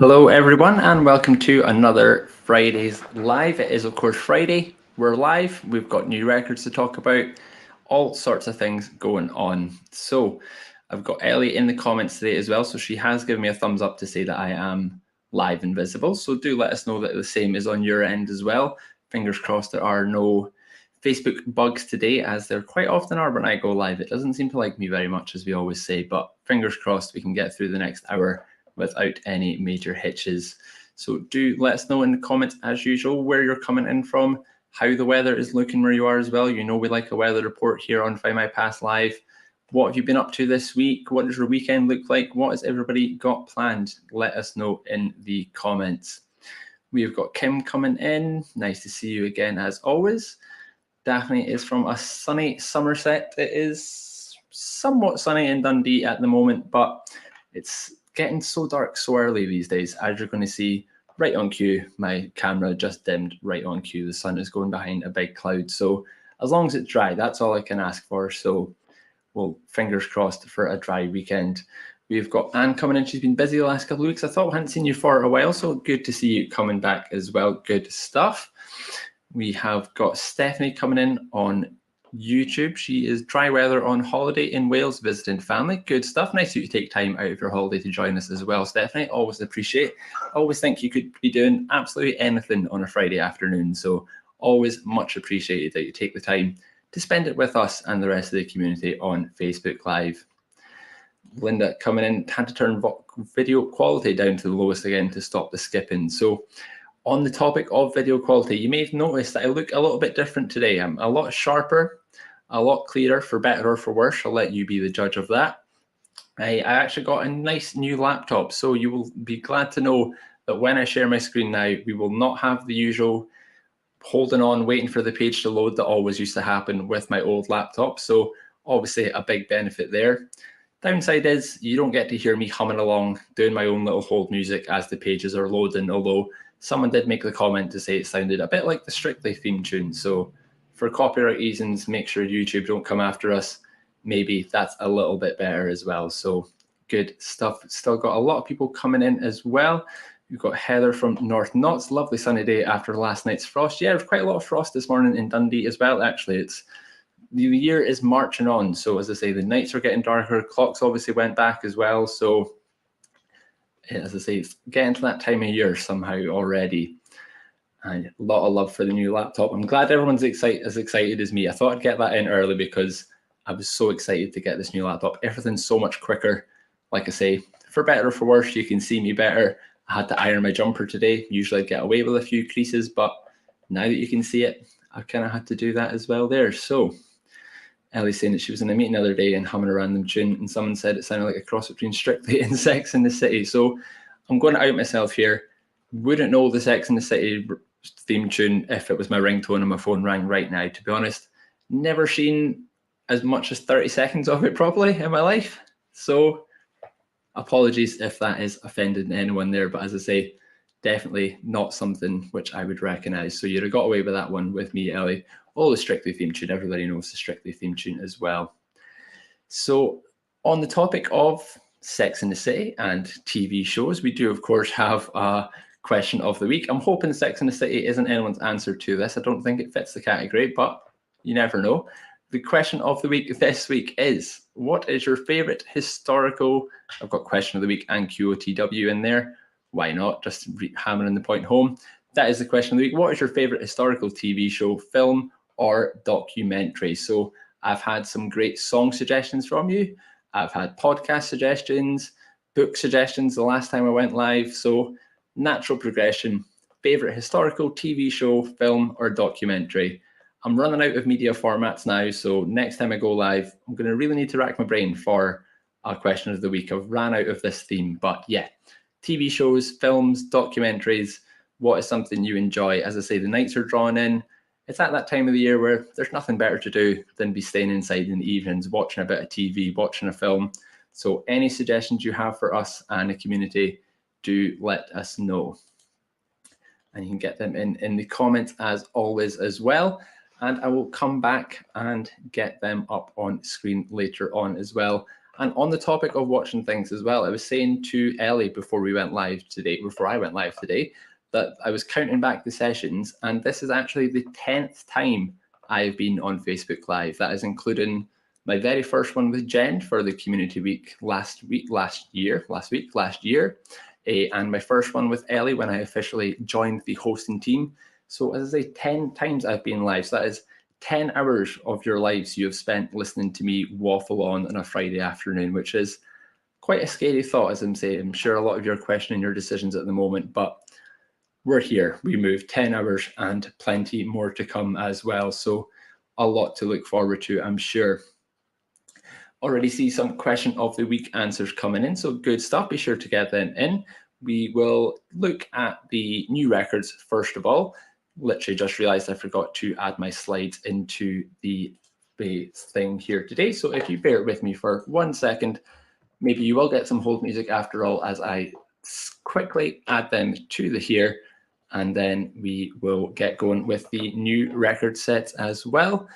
Hello everyone and welcome to another Friday's Live. It is of course Friday, we're live, we've got new records to talk about, all sorts of things going on. So I've got Ellie in the comments today as well, so she has given me a thumbs up to say that I am live and visible, so do let us know that the same is on your end as well. Fingers crossed there are no Facebook bugs today, as there quite often are when I go live. It doesn't seem to like me very much, as we always say, but fingers crossed we can get through the next hour without any major hitches. So do let us know in the comments as usual where you're coming in from, how the weather is looking where you are as well. You know we like a weather report here on Findmypast Live. What have you been up to this week? What does your weekend look like? What has everybody got planned? Let us know in the comments. We've got Kim coming in. Nice to see you again as always. Daphne is from a sunny Somerset. It is somewhat sunny in Dundee at the moment, but it's getting so dark so early these days. As you're going to see right on cue, my camera just dimmed right on cue. The sun is going behind a big cloud. So as long as it's dry, that's all I can ask for. So well, fingers crossed for a dry weekend. We've got Anne coming in. She's been busy the last couple of weeks. I thought we hadn't seen you for a while, so good to see you coming back as well. Good stuff. We have got Stephanie coming in on YouTube. She is dry weather on holiday in Wales, visiting family. Good stuff. Nice that you take time out of your holiday to join us as well, Stephanie. Always appreciate. Always think you could be doing absolutely anything on a Friday afternoon. So always much appreciated that you take the time to spend it with us and the rest of the community on Facebook Live. Linda coming in, had to turn video quality down to the lowest again to stop the skipping. So on the topic of video quality, you may have noticed that I look a little bit different today. I'm a lot sharper, a lot clearer, for better or for worse. I'll let you be the judge of that. I actually got a nice new laptop, so you will be glad to know that when I share my screen now, we will not have the usual holding on, waiting for the page to load that always used to happen with my old laptop. So obviously a big benefit there. Downside is you don't get to hear me humming along, doing my own little hold music as the pages are loading, although someone did make the comment to say it sounded a bit like the Strictly theme tune. So for copyright reasons, make sure YouTube don't come after us. Maybe that's a little bit better as well. So good stuff. Still got a lot of people coming in as well. We've got Heather from North Notts. Lovely sunny day after last night's frost. Yeah, there's quite a lot of frost this morning in Dundee as well, actually. The year is marching on. So as I say, the nights are getting darker. Clocks obviously went back as well. So as I say, it's getting to that time of year somehow already. And a lot of love for the new laptop. I'm glad everyone's as excited as me. I thought I'd get that in early because I was so excited to get this new laptop. Everything's so much quicker. Like I say, for better or for worse, you can see me better. I had to iron my jumper today. Usually I'd get away with a few creases, but now that you can see it, I kind of had to do that as well there. So Ellie's saying that she was in a meeting the other day and humming a random tune, and someone said it sounded like a cross between Strictly and Sex and the City. So I'm going to out myself here. Wouldn't know the Sex and the City theme tune if it was my ringtone and my phone rang right now, to be honest. Never seen as much as 30 seconds of it probably in my life. So apologies if that is offending anyone there, but as I say, definitely not something which I would recognise. So you'd have got away with that one with me, Ellie. Oh, the Strictly theme tune, everybody knows the Strictly theme tune as well. So on the topic of Sex and the City and TV shows, we do of course have a question of the week. I'm hoping Sex and the City isn't anyone's answer to this. I don't think it fits the category, but you never know. The question of the week this week is, what is your favorite historical, I've got question of the week and QOTW in there. Why not? Just hammering the point home. That is the question of the week. What is your favorite historical TV show, film, or documentary? So I've had some great song suggestions from you. I've had podcast suggestions, book suggestions the last time I went live. So natural progression, favorite historical TV show, film, or documentary. I'm running out of media formats now, so next time I go live, I'm going to really need to rack my brain for a question of the week. I've ran out of this theme, but yeah, TV shows, films, documentaries, what is something you enjoy? As I say, the nights are drawing in. It's at that time of the year where there's nothing better to do than be staying inside in the evenings, watching a bit of TV, watching a film. So any suggestions you have for us and the community, do let us know. And you can get them in the comments as always as well. And I will come back and get them up on screen later on as well. And on the topic of watching things as well, I was saying to Ellie before I went live today, that I was counting back the sessions, and this is actually the 10th time I've been on Facebook Live. That is including my very first one with Jen for the community week last year, and my first one with Ellie when I officially joined the hosting team. So as I say, 10 times I've been live. So that is 10 hours of your lives you have spent listening to me waffle on a Friday afternoon, which is quite a scary thought, as I'm saying. I'm sure a lot of you are questioning your decisions at the moment, but we're here. We moved 10 hours and plenty more to come as well. So a lot to look forward to, I'm sure. Already see some question of the week answers coming in, so good stuff. Be sure to get them in. We will look at the new records first of all. Literally just realized I forgot to add my slides into the thing here today. So if you bear with me for 1 second, maybe you will get some hold music after all as I quickly add them to the here, and then we will get going with the new record sets as well.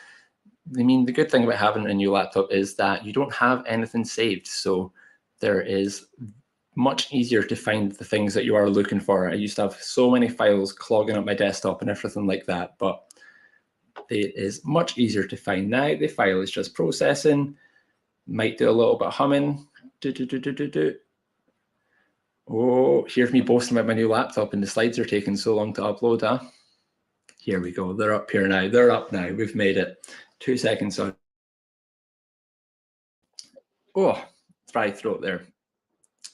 I mean, the good thing about having a new laptop is that you don't have anything saved. So there is much easier to find the things that you are looking for. I used to have so many files clogging up my desktop and everything like that, but it is much easier to find now. The file is just processing, might do a little bit of humming. Oh, here's me boasting about my new laptop and the slides are taking so long to upload, huh? Here we go. They're up here now. They're up now. We've made it. 2 seconds on. Oh, dry throat there.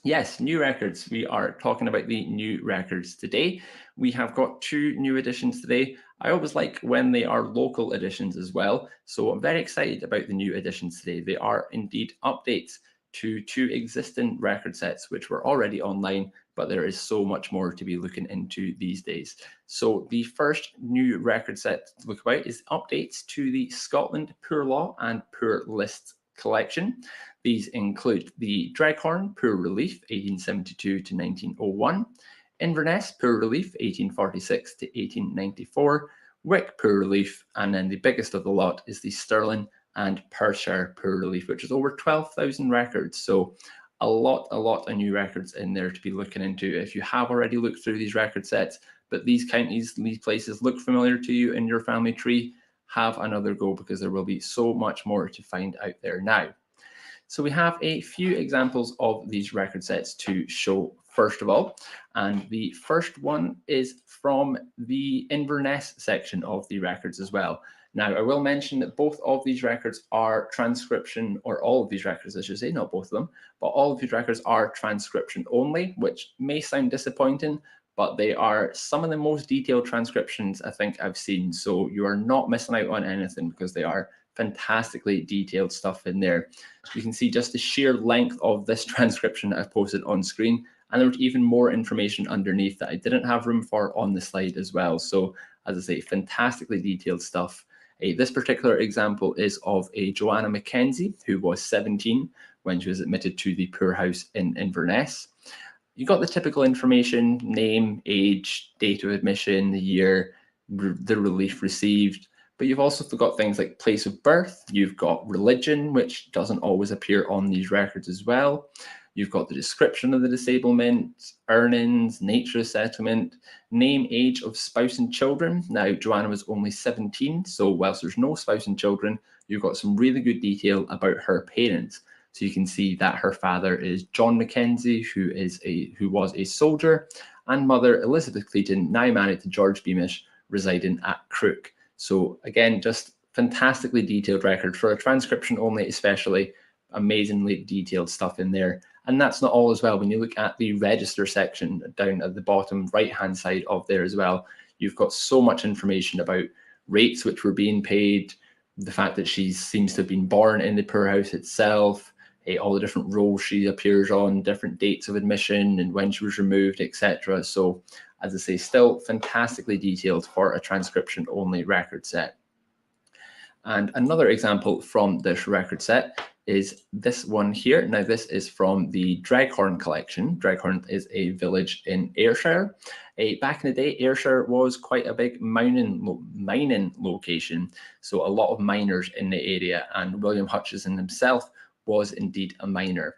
Yes, new records. We are talking about the new records today. We have got 2 new editions today. I always like when they are local editions as well. So I'm very excited about the new editions today. They are indeed updates to 2 existing record sets, which were already online, but there is so much more to be looking into these days. So the first new record set to look about is updates to the Scotland Poor Law and Poor Lists collection. These include the Dreghorn Poor Relief 1872 to 1901, Inverness Poor Relief 1846 to 1894, Wick Poor Relief, and then the biggest of the lot is the Stirling and Perthshire Poor Relief, which is over 12,000 records. So a lot of new records in there to be looking into. If you have already looked through these record sets, but these counties, these places look familiar to you in your family tree, have another go because there will be so much more to find out there now. So we have a few examples of these record sets to show first of all, and the first one is from the Inverness section of the records as well. Now, I will mention that both of these records are transcription, or all of these records, I should say, not both of them, but all of these records are transcription only, which may sound disappointing, but they are some of the most detailed transcriptions I think I've seen. So you are not missing out on anything because they are fantastically detailed stuff in there. You can see just the sheer length of this transcription that I've posted on screen, and there's even more information underneath that I didn't have room for on the slide as well. So as I say, fantastically detailed stuff. This particular example is of a Joanna Mackenzie, who was 17 when she was admitted to the poorhouse in Inverness. You got the typical information: name, age, date of admission, the year, the relief received. But you've also got things like place of birth. You've got religion, which doesn't always appear on these records as well. You've got the description of the disablement, earnings, nature of settlement, name, age of spouse and children. Now, Joanna was only 17, so whilst there's no spouse and children, you've got some really good detail about her parents. So you can see that her father is John Mackenzie, who was a soldier, and mother Elizabeth Clayton, now married to George Beamish, residing at Crook. So again, just fantastically detailed record for a transcription only, especially amazingly detailed stuff in there. And that's not all as well. When you look at the register section down at the bottom right-hand side of there as well, you've got so much information about rates which were being paid, the fact that she seems to have been born in the poorhouse itself, all the different roles she appears on, different dates of admission and when she was removed, etc. So as I say, still fantastically detailed for a transcription only record set. And another example from this record set is this one here. Now, this is from the Dreghorn collection. Dreghorn is a village in Ayrshire. Back in the day, Ayrshire was quite a big mining location. So a lot of miners in the area, and William Hutchison himself was indeed a miner.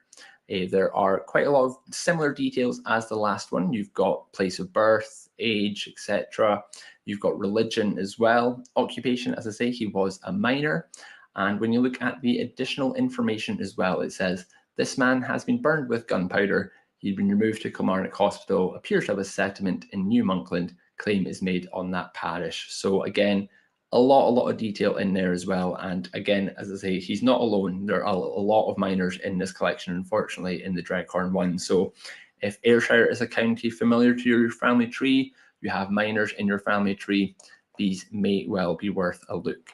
There are quite a lot of similar details as the last one. You've got place of birth, age, etc. You've got religion as well. Occupation, as I say, he was a miner. And when you look at the additional information as well, it says, this man has been burned with gunpowder. He'd been removed to Kilmarnock Hospital, appears to have a settlement in New Monkland. Claim is made on that parish. So again, a lot of detail in there as well. And again, as I say, he's not alone. There are a lot of miners in this collection, unfortunately, in the Dreghorn one. So if Ayrshire is a county familiar to your family tree, you have miners in your family tree, these may well be worth a look.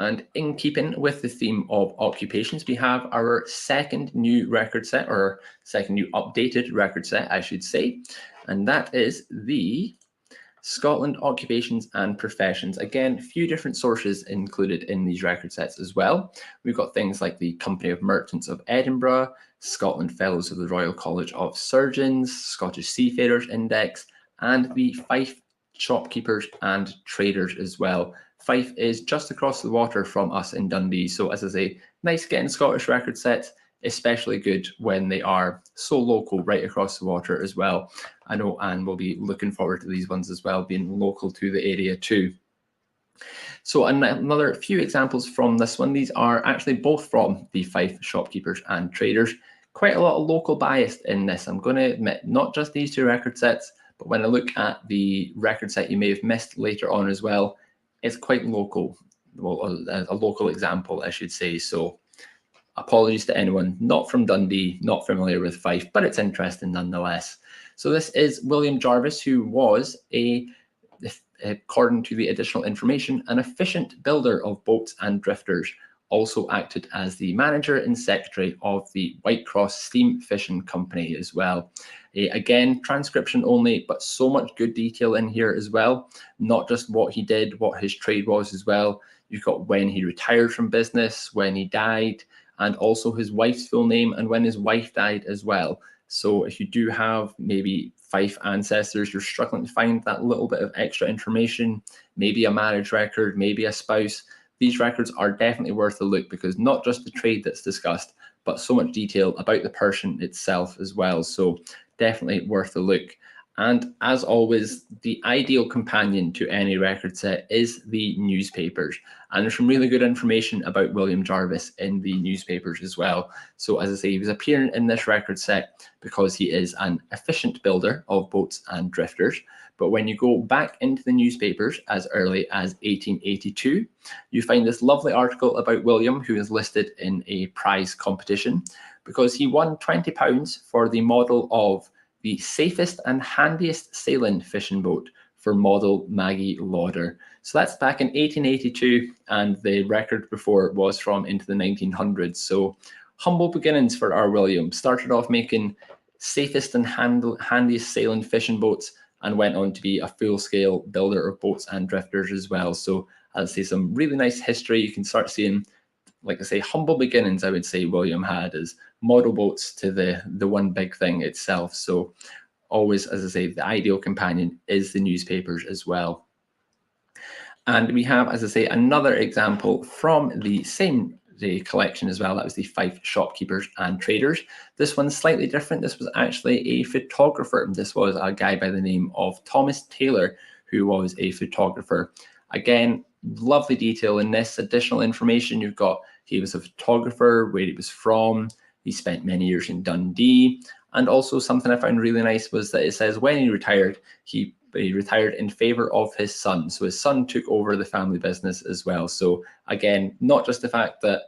And in keeping with the theme of occupations, we have our second new record set, or second new updated record set, I should say. And that is the Scotland Occupations and Professions. Again, a few different sources included in these record sets as well. We've got things like the Company of Merchants of Edinburgh, Scotland Fellows of the Royal College of Surgeons, Scottish Seafarers Index, and the Fife Shopkeepers and Traders as well. Fife is just across the water from us in Dundee, so as I say, nice getting Scottish record sets, especially good when they are so local right across the water as well. I know Anne will be looking forward to these ones as well, being local to the area too. So another few examples from this one. These are actually both from the Fife Shopkeepers and Traders. Quite a lot of local bias in this, I'm going to admit, not just these two record sets, but when I look at the record set you may have missed later on as well, it's quite local, well, a local example, I should say. So apologies to anyone not from Dundee, not familiar with Fife, but it's interesting nonetheless. So this is William Jarvis, who was according to the additional information, an efficient builder of boats and drifters. Also acted as the manager and secretary of the Whitecross Steam Fishing Company as well. Again, transcription only, but so much good detail in here as well. Not just what he did, what his trade was as well. You've got when he retired from business, when he died, and also his wife's full name and when his wife died as well. So if you do have maybe Fife ancestors, you're struggling to find that little bit of extra information, maybe a marriage record, maybe a spouse, these records are definitely worth a look, because not just the trade that's discussed, but so much detail about the person itself as well. So definitely worth a look. And as always, the ideal companion to any record set is the newspapers. And there's some really good information about William Jarvis in the newspapers as well. So as I say, he was appearing in this record set because he is an efficient builder of boats and drifters. But when you go back into the newspapers as early as 1882, you find this lovely article about William, who is listed in a prize competition because he won £20 for the model of the safest and handiest sailing fishing boat for model Maggie Lauder. So that's back in 1882, and the record before was from into the 1900s. So humble beginnings for our William. Started off making safest and handiest sailing fishing boats, and went on to be a full-scale builder of boats and drifters as well. So I'd say some really nice history. You can start seeing, like I say, humble beginnings, I would say William had, as model boats to the one big thing itself. So always, as I say, the ideal companion is the newspapers as well. And we have, as I say, another example from the same collection as well. That was the Fife Shopkeepers and Traders. This one's slightly different. This was actually a photographer. This was a guy by the name of Thomas Taylor, who was a photographer. Again, lovely detail in this. Additional information you've got: he was a photographer, where he was from, he spent many years in Dundee, and also something I found really nice was that it says when he retired, he retired in favor of his son. So his son took over the family business as well. So again, not just the fact that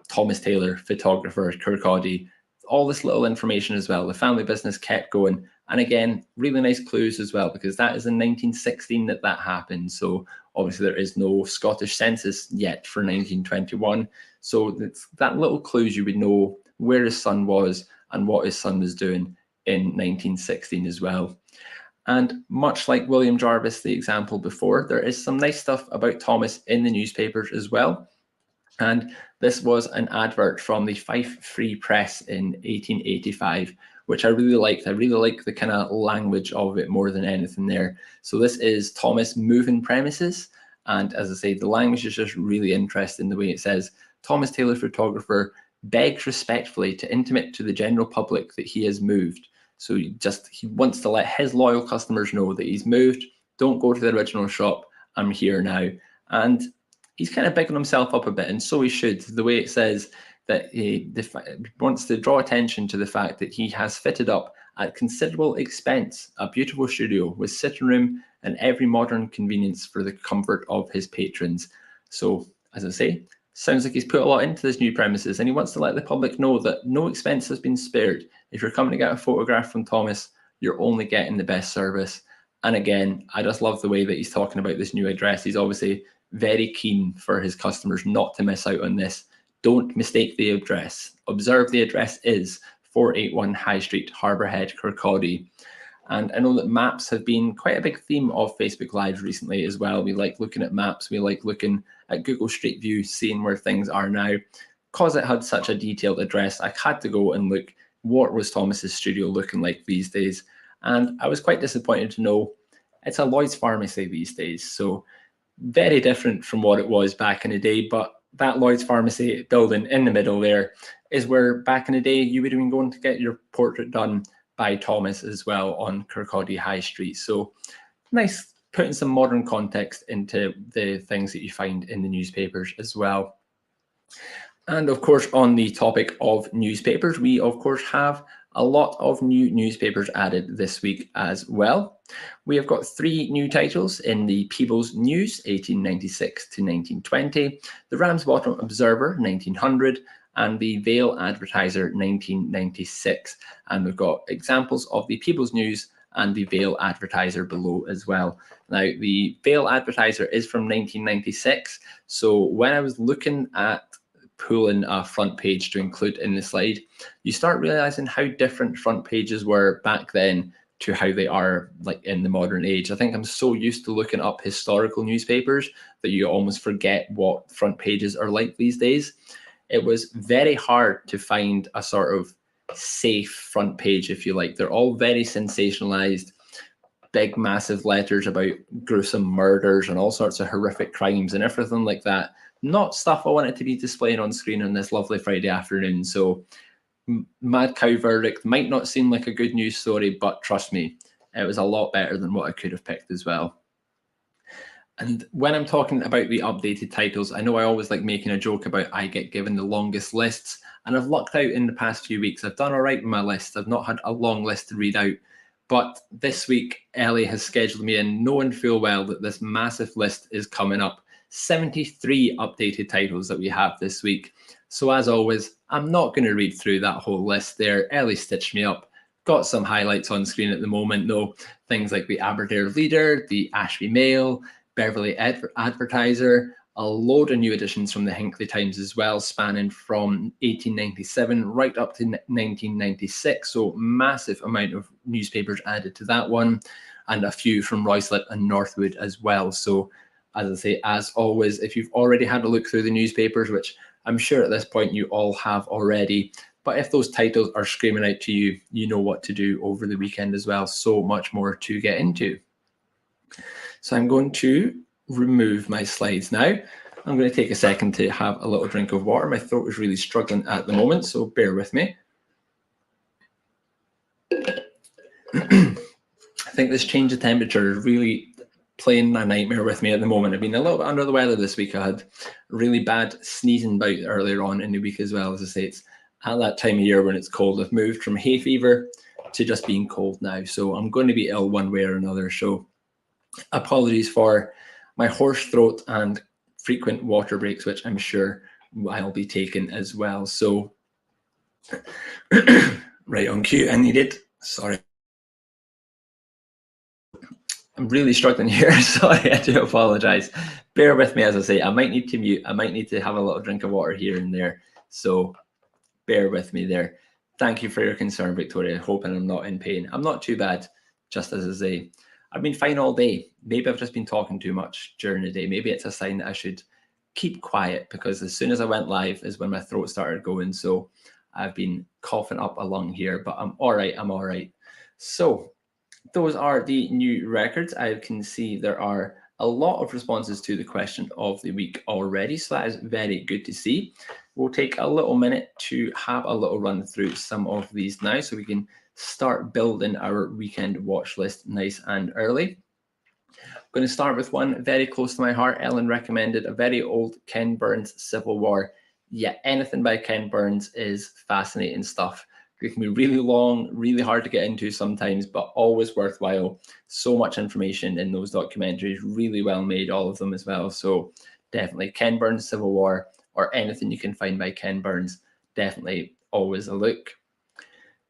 Thomas Taylor, photographer, Kirkcaldy, all this little information as well. The family business kept going. And again, really nice clues as well, because that is in 1916 that happened. So obviously there is no Scottish census yet for 1921. So it's that little clues you would know where his son was and what his son was doing in 1916 as well. And much like William Jarvis, the example before, there is some nice stuff about Thomas in the newspapers as well. And this was an advert from the Fife Free Press in 1885, which I really liked. I really like the kind of language of it more than anything there. So this is Thomas moving premises. And as I say, the language is just really interesting. The way it says, Thomas Taylor, photographer, begs respectfully to intimate to the general public that he has moved. So he wants to let his loyal customers know that he's moved. Don't go to the original shop. I'm here now. And he's kind of bigging himself up a bit, and so he should. The way it says that he wants to draw attention to the fact that he has fitted up at considerable expense a beautiful studio with sitting room and every modern convenience for the comfort of his patrons. So, as I say, sounds like he's put a lot into this new premises, and he wants to let the public know that no expense has been spared. If you're coming to get a photograph from Thomas, you're only getting the best service. And again, I just love the way that he's talking about this new address. He's obviously very keen for his customers not to miss out on this. Don't mistake the address. Observe the address is 481 High Street, Harbourhead, Kirkcaldy. And I know that maps have been quite a big theme of Facebook Live recently as well. We like looking at maps. We like looking at Google Street View, seeing where things are now. Because it had such a detailed address, I had to go and look what was Thomas's studio looking like these days. And I was quite disappointed to know it's a Lloyd's Pharmacy these days. So very different from what it was back in the day. But that Lloyd's Pharmacy building in the middle there is where back in the day you would have been going to get your portrait done by Thomas as well on Kirkcaldy High Street. So nice putting some modern context into the things that you find in the newspapers as well. And of course, on the topic of newspapers, we of course have a lot of new newspapers added this week as well. We have got 3 new titles in the Peebles News, 1896 to 1920, the Ramsbottom Observer, 1900, and the Vale Advertiser, 1996. And we've got examples of the Peebles News and the Vale Advertiser below as well. Now, the Vale Advertiser is from 1996. So when I was looking at pulling a front page to include in the slide, you start realizing how different front pages were back then to how they are like in the modern age. I think I'm so used to looking up historical newspapers that you almost forget what front pages are like these days. It was very hard to find a sort of safe front page, if you like. They're all very sensationalized, big, massive letters about gruesome murders and all sorts of horrific crimes and everything like that. Not stuff I wanted to be displaying on screen on this lovely Friday afternoon. So Mad Cow Verdict might not seem like a good news story, but trust me, it was a lot better than what I could have picked as well. And when I'm talking about the updated titles, I know I always like making a joke about I get given the longest lists, and I've lucked out in the past few weeks. I've done all right with my list. I've not had a long list to read out. But this week, Ellie has scheduled me in, knowing full well that this massive list is coming up. 73 updated titles that we have this week. So as always, I'm not going to read through that whole list there. Ellie stitched me up. Got some highlights on screen at the moment, though. Things like the Aberdare Leader, the Ashby Mail, Beverley Advertiser, a load of new editions from the Hinckley Times as well, spanning from 1897 right up to 1996. So massive amount of newspapers added to that one, and a few from Ruislip and Northwood as well. So as I say, as always, if you've already had a look through the newspapers, which I'm sure at this point you all have already, but if those titles are screaming out to you, you know what to do over the weekend as well. So much more to get into. So I'm going to remove my slides now. I'm going to take a second to have a little drink of water. My throat is really struggling at the moment, so bear with me. I think this change of temperature is really playing a nightmare with me at the moment. I've been a little bit under the weather this week. I had a really bad sneezing bout earlier on in the week as well. As I say, it's at that time of year when it's cold. I've moved from hay fever to just being cold now. So I'm going to be ill one way or another. So apologies for my hoarse throat and frequent water breaks, which I'm sure I'll be taking as well. So right on cue, I need it. Sorry. I'm really struggling here. Sorry, I do apologize. Bear with me, as I say. I might need to mute. I might need to have a little drink of water here and there. So bear with me there. Thank you for your concern, Victoria. Hoping I'm not in pain. I'm not too bad, just as I say. I've been fine all day. Maybe I've just been talking too much during the day. Maybe it's a sign that I should keep quiet, because as soon as I went live is when my throat started going. So I've been coughing up a lung here, but I'm all right. I'm all right. So those are the new records. I can see there are a lot of responses to the question of the week already, so that is very good to see. we'll take a little minute to have a little run through some of these now so we can start building our weekend watch list nice and early. I'm going to start with one very close to my heart. Ellen recommended a very old Ken Burns Civil War. Yeah, anything by Ken Burns is fascinating stuff. It can be really long, really hard to get into sometimes, but always worthwhile. So much information in those documentaries, really well made, all of them as well. So definitely Ken Burns Civil War, or anything you can find by Ken Burns, definitely always a look.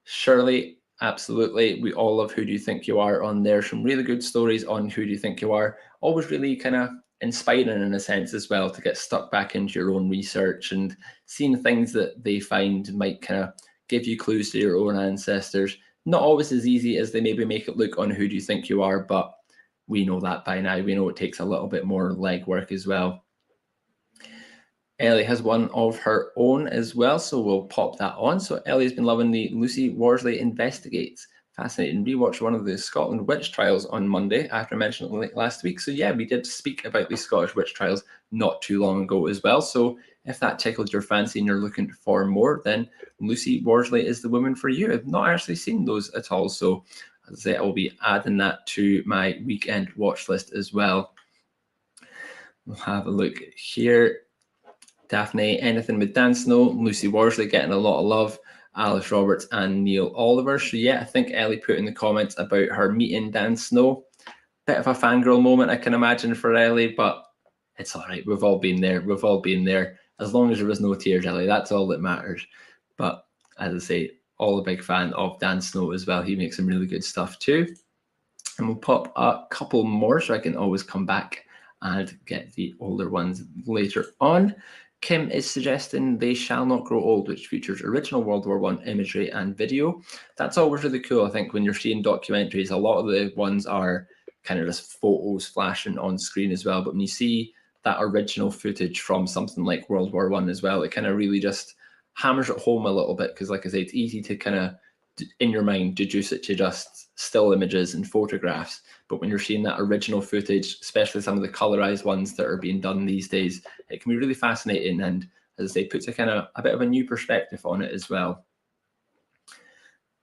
Shirley, absolutely. We all love Who Do You Think You Are on there. Some really good stories on Who Do You Think You Are. Always really kind of inspiring in a sense as well to get stuck back into your own research and seeing things that they find might kind of give you clues to your own ancestors. Not always as easy as they maybe make it look on Who Do You Think You Are, but we know that by now. We know it takes a little bit more legwork as well. Ellie has one of her own as well, so we'll pop that on. So Ellie's been loving the Lucy Worsley Investigates. Fascinating. Rewatched one of the Scotland witch trials on Monday after I mentioned it last week. So yeah, we did speak about the Scottish witch trials not too long ago as well. So if that tickled your fancy and you're looking for more, then Lucy Worsley is the woman for you. I've not actually seen those at all. So as I say, I'll be adding that to my weekend watch list as well. We'll have a look here. Daphne, anything with Dan Snow, Lucy Worsley getting a lot of love, Alice Roberts and Neil Oliver. So yeah, I think Ellie put in the comments about her meeting Dan Snow. Bit of a fangirl moment, I can imagine, for Ellie, but it's all right. We've all been there. We've all been there. As long as there was no tears, Ellie, that's all that matters. But as I say, all a big fan of Dan Snow as well. He makes some really good stuff too. And we'll pop a couple more so I can always come back and get the older ones later on. Kim is suggesting They Shall Not Grow Old, which features original World War I imagery and video. That's always really cool, I think, when you're seeing documentaries. A lot of the ones are kind of just photos flashing on screen as well. But when you see that original footage from something like World War I as well, it kind of really just hammers it home a little bit because, like I say, it's easy to kind of, in your mind, deduce it to just still images and photographs. But when you're seeing that original footage, especially some of the colorized ones that are being done these days, it can be really fascinating. And as I say, puts a bit of a new perspective on it as well.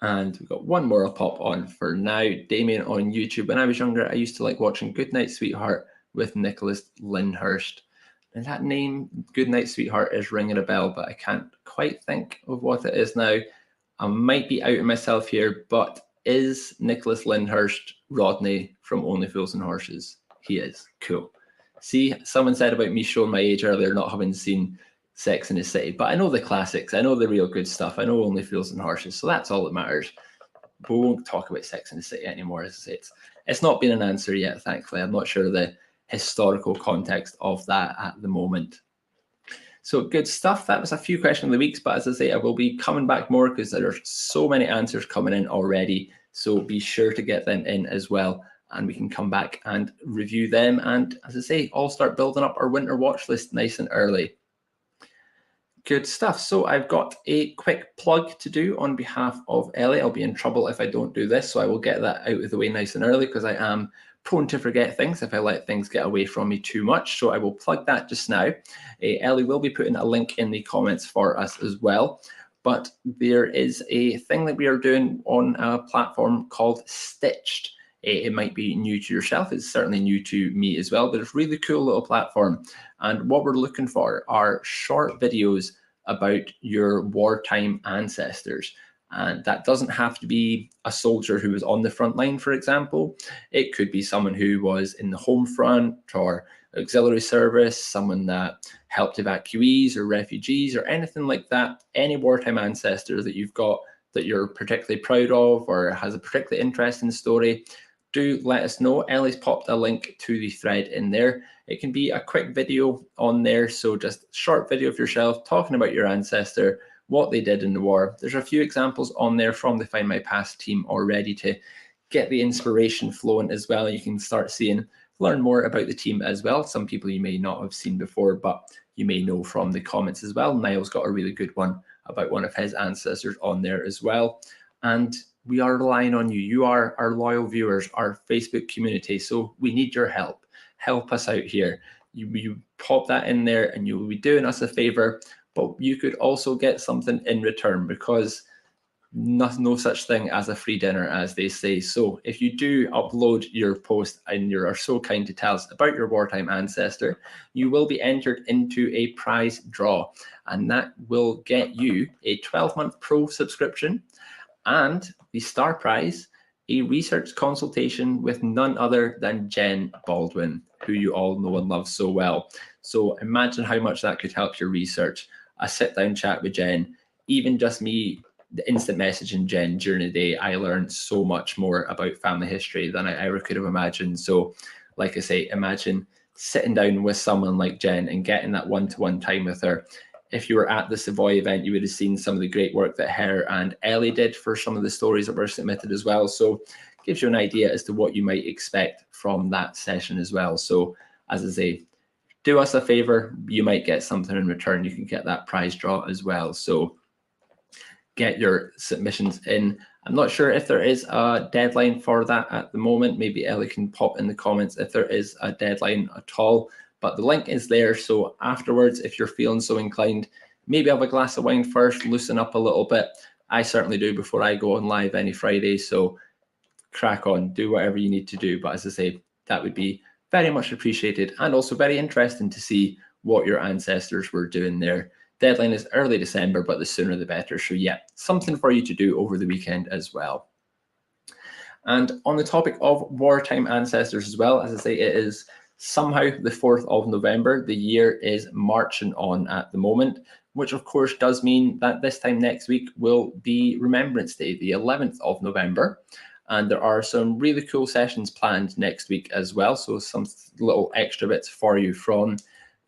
And we've got one more I'll pop on for now. Damien on YouTube. When I was younger, I used to like watching Goodnight Sweetheart with Nicholas Lyndhurst. And that name, Goodnight Sweetheart, is ringing a bell, but I can't quite think of what it is now. I might be outing myself here, but is Nicholas Lyndhurst Rodney from Only Fools and Horses? He is. Cool. See, someone said about me showing my age earlier, not having seen Sex and the City, but I know the classics. I know the real good stuff. I know Only Fools and Horses, so that's all that matters. But we won't talk about Sex and the City anymore. As I say, it's not been an answer yet, thankfully. I'm not sure the historical context of that at the moment. So good stuff. That was a few questions of the weeks, but as I say, I will be coming back more because there are so many answers coming in already. So be sure to get them in as well, and we can come back and review them. And as I say, all start building up our winter watch list nice and early. Good stuff. So I've got a quick plug to do on behalf of Ellie. I'll be in trouble if I don't do this, so I will get that out of the way nice and early because I am prone to forget things if I let things get away from me too much. So I will plug that just now. Ellie will be putting a link in the comments for us as well. But there is a thing that we are doing on a platform called Stitched. It might be new to yourself. It's certainly new to me as well, but it's a really cool little platform. And what we're looking for are short videos about your wartime ancestors. And that doesn't have to be a soldier who was on the front line, for example. It could be someone who was in the home front or auxiliary service, someone that helped evacuees or refugees or anything like that. Any wartime ancestor that you've got that you're particularly proud of or has a particularly interesting story, do let us know. Ellie's popped a link to the thread in there. It can be a quick video on there, so just a short video of yourself talking about your ancestor, what they did in the war. There's a few examples on there from the Find My Past team already to get the inspiration flowing as well. You can start learn more about the team as well. Some people you may not have seen before, but you may know from the comments as well. Niall's got a really good one about one of his ancestors on there as well. And we are relying on you. You are our loyal viewers, our Facebook community. So we need your help. Help us out here. You pop that in there and you will be doing us a favor but you could also get something in return, because no such thing as a free dinner, as they say. So if you do upload your post and you are so kind to tell us about your wartime ancestor, you will be entered into a prize draw, and that will get you a 12-month pro subscription, and the star prize, a research consultation with none other than Jen Baldwin, who you all know and love so well. So imagine how much that could help your research. A sit-down chat with Jen, even just me, the instant messaging Jen during the day, I learned so much more about family history than I ever could have imagined. So, like I say, imagine sitting down with someone like Jen and getting that one-to-one time with her. If you were at the Savoy event, you would have seen some of the great work that her and Ellie did for some of the stories that were submitted as well. So it gives you an idea as to what you might expect from that session as well. So as I say, do us a favor, you might get something in return. You can get that prize draw as well. So get your submissions in. I'm not sure if there is a deadline for that at the moment. Maybe Ellie can pop in the comments if there is a deadline at all. But the link is there. So afterwards, if you're feeling so inclined, maybe have a glass of wine first, loosen up a little bit. I certainly do before I go on live any Friday. So crack on, do whatever you need to do. But as I say, that would be very much appreciated, and also very interesting to see what your ancestors were doing there. Deadline is early December, but the sooner the better. So yeah, something for you to do over the weekend as well. And on the topic of wartime ancestors as well, as I say, it is somehow the 4th of November. The year is marching on at the moment, which of course does mean that this time next week will be Remembrance Day, the 11th of November. And there are some really cool sessions planned next week as well. So some little extra bits for you from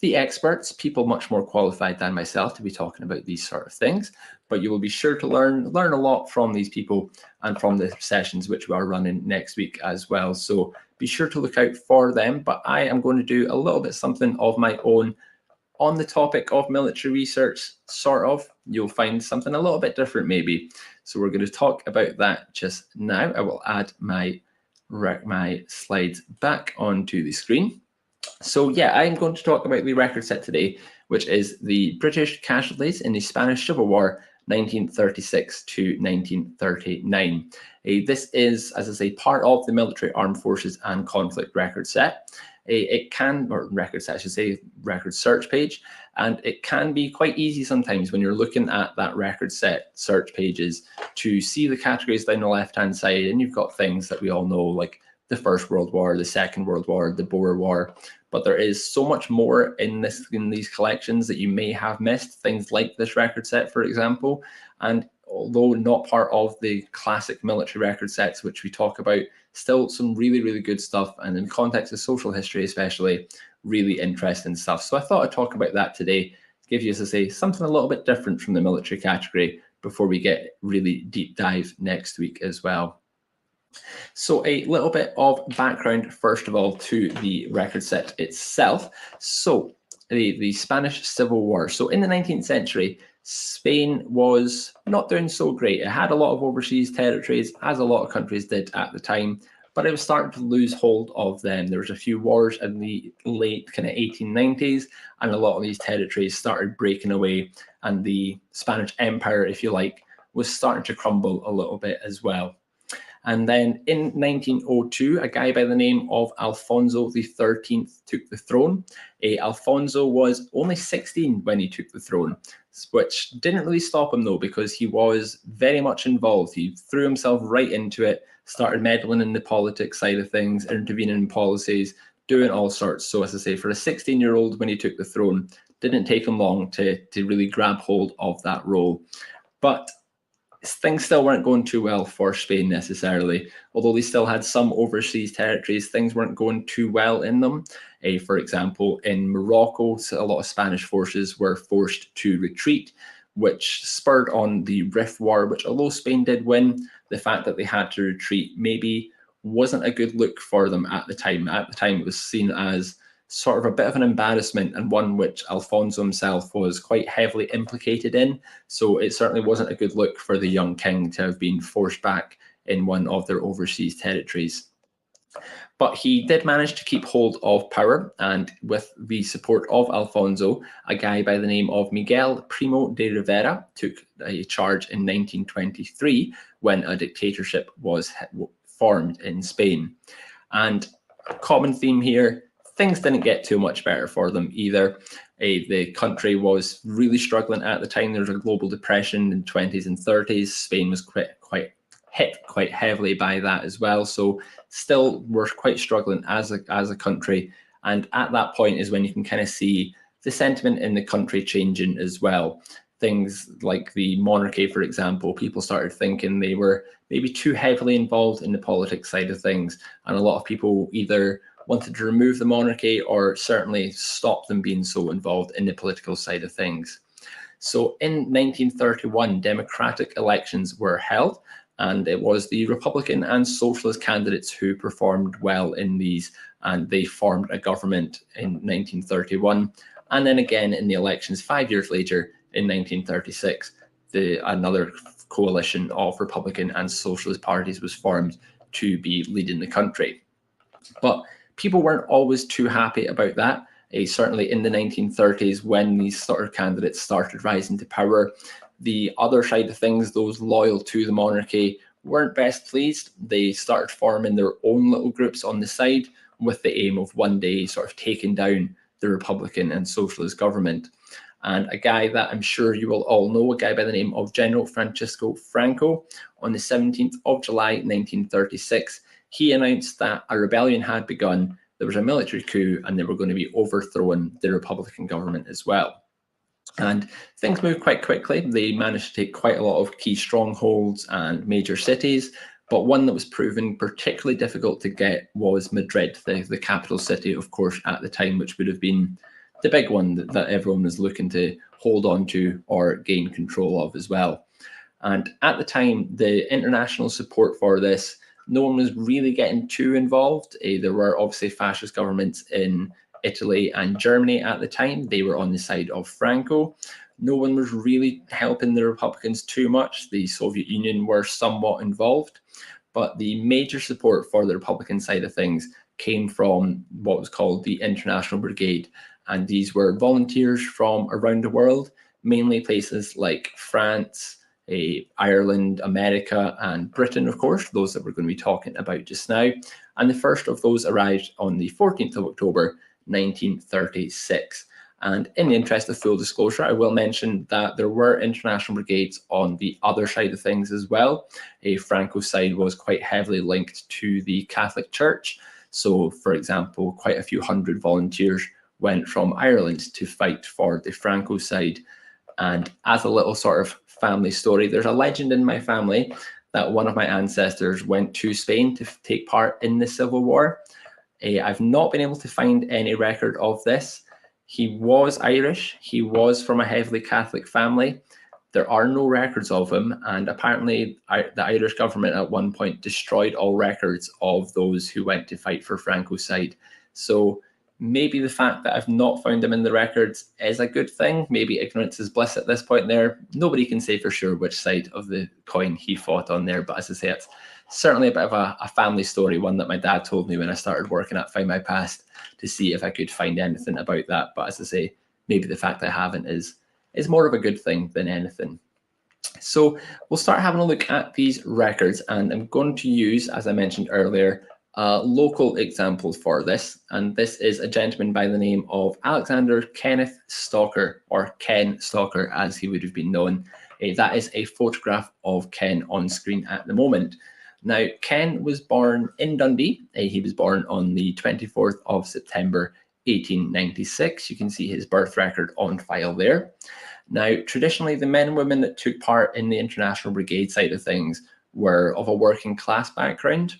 the experts, people much more qualified than myself to be talking about these sort of things. But you will be sure to learn a lot from these people and from the sessions which we are running next week as well. So be sure to look out for them. But I am going to do a little bit something of my own on the topic of military research, sort of. You'll find something a little bit different maybe. So we're going to talk about that just now. I will add my slides back onto the screen. So yeah, I'm going to talk about the record set today, which is the British casualties in the Spanish Civil War, 1936 to 1939. This is, as I say, part of the Military Armed Forces and Conflict record set. It can, or record set, I should say, record search page, and it can be quite easy sometimes when you're looking at that record set search pages to see the categories down the left-hand side, and you've got things that we all know, like the First World War, the Second World War, the Boer War, but there is so much more in these collections that you may have missed, things like this record set, for example. And although not part of the classic military record sets, which we talk about, still some really, really good stuff. And in context of social history, especially, really interesting stuff. So I thought I'd talk about that today, to give you, as I say, something a little bit different from the military category before we get really deep dive next week as well. So a little bit of background, first of all, to the record set itself. So the Spanish Civil War. So in the 19th century, Spain was not doing so great. It had a lot of overseas territories, as a lot of countries did at the time, but it was starting to lose hold of them. There was a few wars in the late kind of 1890s, and a lot of these territories started breaking away, and the Spanish Empire, if you like, was starting to crumble a little bit as well. And then in 1902, a guy by the name of Alfonso XIII took the throne. Alfonso was only 16 when he took the throne, which didn't really stop him though, because he was very much involved. He threw himself right into it, started meddling in the politics side of things, intervening in policies, doing all sorts. So as I say, for a 16-year-old when he took the throne, didn't take him long to really grab hold of that role. But things still weren't going too well for Spain necessarily. Although they still had some overseas territories, things weren't going too well in them. For example, in Morocco, a lot of Spanish forces were forced to retreat, which spurred on the Rif War, which although Spain did win, the fact that they had to retreat maybe wasn't a good look for them at the time. At the time, it was seen as sort of a bit of an embarrassment, and one which Alfonso himself was quite heavily implicated in. So it certainly wasn't a good look for the young king to have been forced back in one of their overseas territories. But he did manage to keep hold of power, and with the support of Alfonso, a guy by the name of Miguel Primo de Rivera took a charge in 1923 when a dictatorship was formed in Spain. And a common theme here, things didn't get too much better for them either. The country was really struggling at the time. There was a global depression in the 20s and 30s. Spain was quite hit quite heavily by that as well. So still we're quite struggling as a country. And at that point is when you can kind of see the sentiment in the country changing as well. Things like the monarchy, for example, people started thinking they were maybe too heavily involved in the politics side of things. And a lot of people either wanted to remove the monarchy or certainly stop them being so involved in the political side of things. So in 1931, democratic elections were held, and it was the Republican and Socialist candidates who performed well in these, and they formed a government in 1931. And then again in the elections 5 years later, in 1936, another coalition of Republican and Socialist parties was formed to be leading the country. But people weren't always too happy about that. Certainly in the 1930s, when these sort of candidates started rising to power, the other side of things, those loyal to the monarchy, weren't best pleased. They started forming their own little groups on the side with the aim of one day sort of taking down the Republican and Socialist government. And a guy that I'm sure you will all know, a guy by the name of General Francisco Franco, on the 17th of July 1936, he announced that a rebellion had begun, there was a military coup, and they were going to be overthrowing the Republican government as well. And things moved quite quickly. They managed to take quite a lot of key strongholds and major cities, but one that was proven particularly difficult to get was Madrid, the capital city, of course, at the time, which would have been the big one that everyone was looking to hold on to or gain control of as well. And at the time, the international support for this, no one was really getting too involved. There were obviously fascist governments in Italy and Germany at the time. They were on the side of Franco. No one was really helping the Republicans too much. The Soviet Union were somewhat involved, but the major support for the Republican side of things came from what was called the International Brigade. And these were volunteers from around the world, mainly places like France, Ireland, America, and Britain, of course, those that we're going to be talking about just now. And the first of those arrived on the 14th of October, 1936. And in the interest of full disclosure, I will mention that there were international brigades on the other side of things as well. Franco's side was quite heavily linked to the Catholic Church. So, for example, quite a few hundred volunteers went from Ireland to fight for the Franco side. And as a little sort of family story, there's a legend in my family that one of my ancestors went to Spain to take part in the Civil War. I've not been able to find any record of this. He was Irish. He was from a heavily Catholic family. There are no records of him, and apparently the Irish government at one point destroyed all records of those who went to fight for Franco's side. So maybe the fact that I've not found him in the records is a good thing. Maybe ignorance is bliss at this point there. Nobody can say for sure which side of the coin he fought on there, but as I say, it's certainly a bit of a family story, one that my dad told me when I started working at Findmypast to see if I could find anything about that. But as I say, maybe the fact I haven't is more of a good thing than anything. So we'll start having a look at these records, and I'm going to use, as I mentioned earlier, local examples for this. And this is a gentleman by the name of Alexander Kenneth Stalker, or Ken Stalker as he would have been known. That is a photograph of Ken on screen at the moment. Now, Ken was born in Dundee. He was born on the 24th of September 1896. You can see his birth record on file there. Now, traditionally, the men and women that took part in the International Brigade side of things were of a working class background.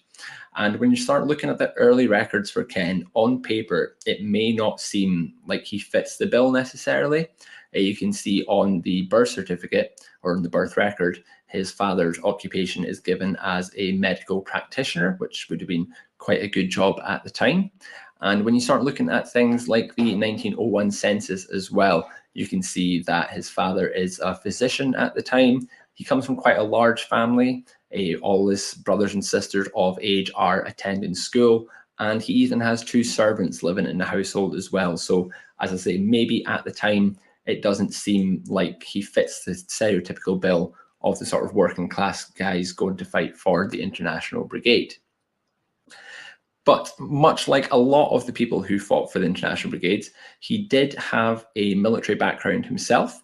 And when you start looking at the early records for Ken, on paper, it may not seem like he fits the bill necessarily. You can see on the birth certificate or on the birth record, his father's occupation is given as a medical practitioner, which would have been quite a good job at the time. And when you start looking at things like the 1901 census as well, you can see that his father is a physician at the time. He comes from quite a large family. All his brothers and sisters of age are attending school, and he even has 2 servants living in the household as well. So as I say, maybe at the time it doesn't seem like he fits the stereotypical bill of the sort of working class guys going to fight for the International Brigade. But much like a lot of the people who fought for the International Brigades, he did have a military background himself.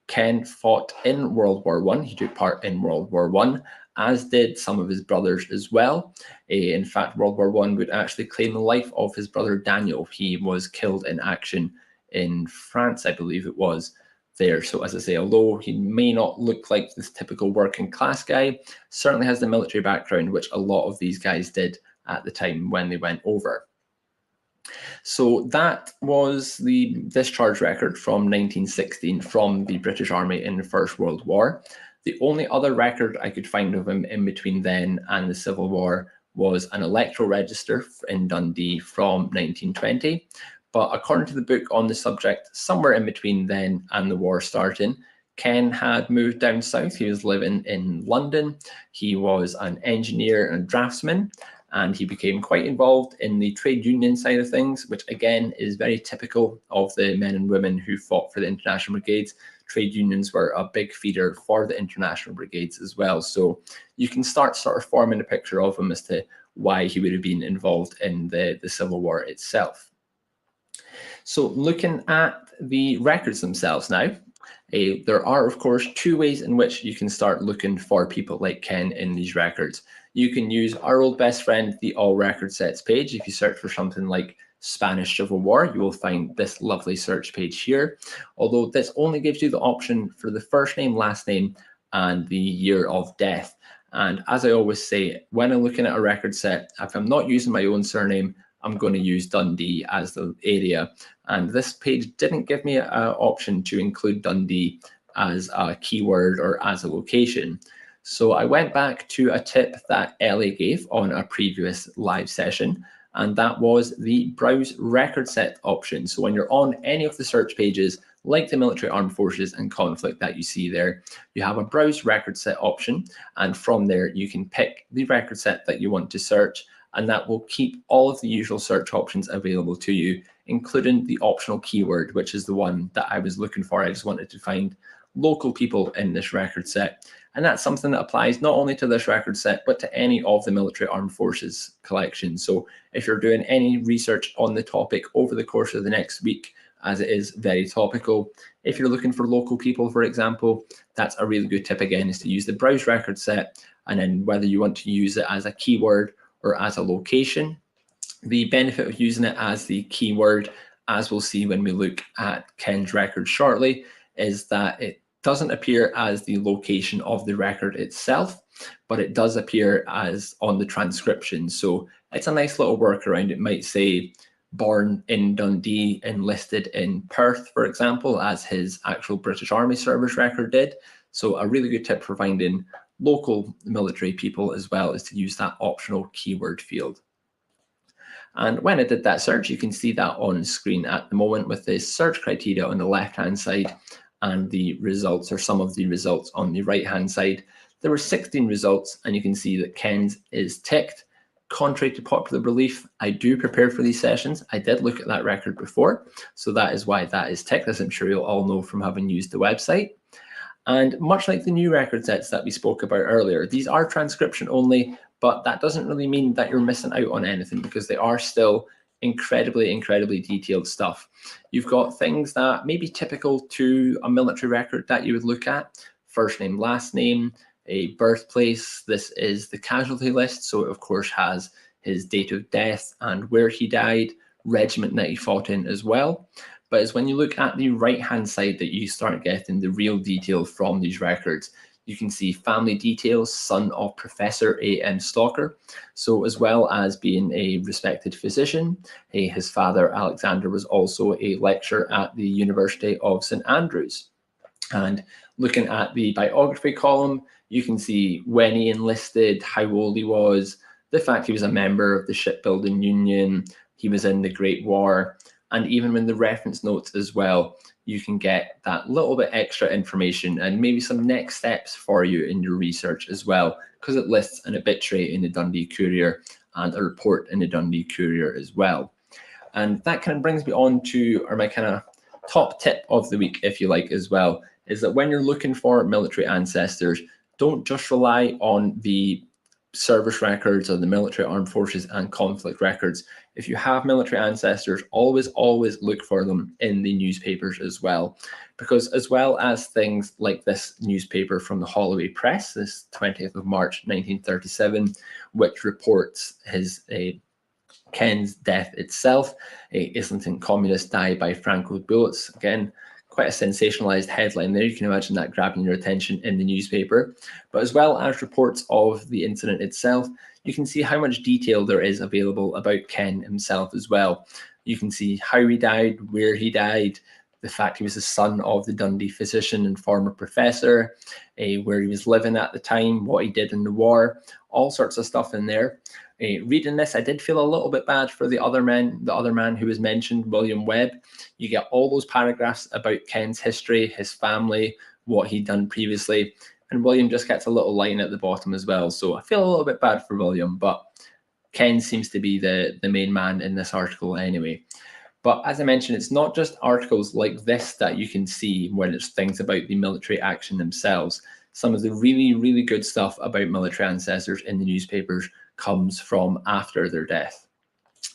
Ken fought in World War I. He took part in World War I, as did some of his brothers as well. In fact, World War I would actually claim the life of his brother Daniel. He was killed in action in France, I believe it was, there. So as I say, although he may not look like this typical working class guy, certainly has the military background, which a lot of these guys did at the time when they went over. So that was the discharge record from 1916 from the British Army in the First World War. The only other record I could find of him in between then and the Civil War was an electoral register in Dundee from 1920. But according to the book on the subject, somewhere in between then and the war starting, Ken had moved down south. He was living in London. He was an engineer and draftsman, and he became quite involved in the trade union side of things, which again is very typical of the men and women who fought for the International Brigades. Trade unions were a big feeder for the International Brigades as well. So you can start sort of forming a picture of him as to why he would have been involved in the Civil War itself. So looking at the records themselves now, there are, of course, 2 ways in which you can start looking for people like Ken in these records. You can use our old best friend, the All Record Sets page. If you search for something like Spanish Civil War, you will find this lovely search page here. Although this only gives you the option for the first name, last name, and the year of death. And as I always say, when I'm looking at a record set, if I'm not using my own surname, I'm going to use Dundee as the area. And this page didn't give me an option to include Dundee as a keyword or as a location. So I went back to a tip that Ellie gave on a previous live session, and that was the browse record set option. So when you're on any of the search pages, like the military armed forces and conflict that you see there, you have a browse record set option. And from there, you can pick the record set that you want to search, and that will keep all of the usual search options available to you, including the optional keyword, which is the one that I was looking for. I just wanted to find local people in this record set. And that's something that applies not only to this record set, but to any of the military armed forces collections. So if you're doing any research on the topic over the course of the next week, as it is very topical, if you're looking for local people, for example, that's a really good tip again, is to use the browse record set, and then whether you want to use it as a keyword or as a location. The benefit of using it as the keyword, as we'll see when we look at Ken's record shortly, is that it doesn't appear as the location of the record itself, but it does appear as on the transcription. So it's a nice little workaround. It might say born in Dundee, enlisted in Perth, for example, as his actual British Army service record did. So a really good tip for finding local military people as well is to use that optional keyword field. And when I did that search, you can see that on screen at the moment with the search criteria on the left-hand side and the results, or some of the results, on the right-hand side. There were 16 results, and you can see that Ken's is ticked. Contrary to popular belief, I do prepare for these sessions. I did look at that record before, so that is why that is ticked, as I'm sure you'll all know from having used the website. And much like the new record sets that we spoke about earlier, these are transcription only, but that doesn't really mean that you're missing out on anything, because they are still incredibly detailed stuff. You've got things that may be typical to a military record that you would look at: first name, last name, a birthplace. This is the casualty list, so it of course has his date of death and where he died, regiment that he fought in as well. But it's when you look at the right-hand side that you start getting the real detail from these records. You can see family details: son of Professor A.M. Stalker. So as well as being a respected physician, his father, Alexander, was also a lecturer at the University of St. Andrews. And looking at the biography column, you can see when he enlisted, how old he was, the fact he was a member of the shipbuilding union, he was in the Great War. And even in the reference notes as well, you can get that little bit extra information and maybe some next steps for you in your research as well, because it lists an obituary in the Dundee Courier and a report in the Dundee Courier as well. And that kind of brings me on to my kind of top tip of the week, if you like, as well, is that when you're looking for military ancestors, don't just rely on the service records of the military, armed forces, and conflict records. If you have military ancestors, always look for them in the newspapers as well, because as well as things like this newspaper from the Holloway Press, this 20th of March 1937, which reports Ken's death itself, a Islington communist died by Franco's bullets. Again, quite a sensationalized headline there. You can imagine that grabbing your attention in the newspaper. But as well as reports of the incident itself, you can see how much detail there is available about Ken himself as well. You can see how he died, where he died, the fact he was the son of the Dundee physician and former professor, where he was living at the time, what he did in the war, all sorts of stuff in there. Reading this, I did feel a little bit bad for the other man who was mentioned, William Webb. You get all those paragraphs about Ken's history, his family, what he'd done previously, and William just gets a little line at the bottom as well. So I feel a little bit bad for William, but Ken seems to be the main man in this article anyway. But as I mentioned, it's not just articles like this that you can see when it's things about the military action themselves. Some of the really, really good stuff about military ancestors in the newspapers comes from after their death.